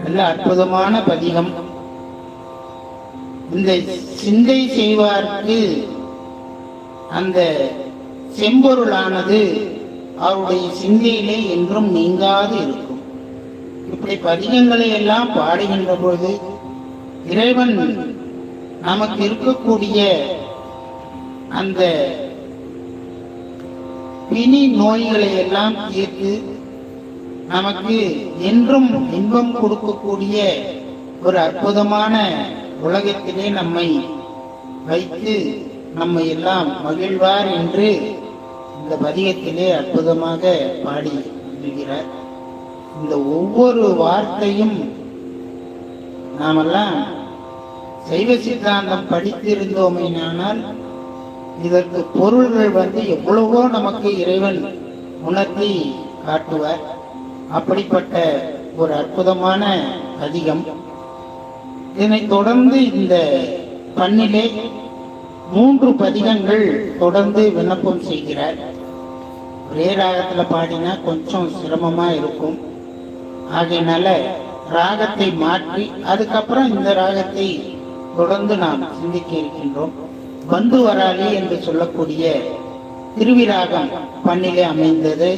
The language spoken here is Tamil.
நல்ல அற்புதமான பதிகம். இந்த சிந்தை செய்வார்க்கு அந்த செம்பொருளானது அவருடைய சிந்தையிலே என்றும் நீங்காது இருக்கும். இப்படி பதிகங்களை எல்லாம் பாடுகின்ற பொழுது இறைவன் நமக்கு இருக்கக்கூடிய அந்த பிணி நோய்களை எல்லாம் தீர்த்து நமக்கு என்றும் இன்பம் கொடுக்கக்கூடிய ஒரு அற்புதமான உலகத்திலே நம்மை வைத்து நம்மை எல்லாம் மகிழ்வார் என்று இந்த பதிகத்திலே அற்புதமாக பாடி இருக்கிறார். இந்த ஒவ்வொரு வார்த்தையும் நாமெல்லாம் சைவ சித்தாந்தம் படித்திருந்தோமேனால் இதற்கு பொருள்கள் எவ்வளவோ நமக்கு இறைவன் உணர்த்தி காட்டுவார். அப்படிப்பட்ட ஒரு அற்புதமான பதிகம். இதனை தொடர்ந்து இந்த பண்ணிலே 3 பதிகங்கள் தொடர்ந்து விண்ணப்பம் செய்கிறார். ஒரே ராகத்துல பாடினா கொஞ்சம் சிரமமா இருக்கும். ஆகையினால ராகத்தை மாற்றி அதுக்கப்புறம் இந்த ராகத்தை தொடர்ந்து நாம் சிந்திக்க இருக்கின்றோம். பந்து வராளி என்று சொல்லக்கூடிய திருவிராகம் பண்ணிலே அமைந்தது.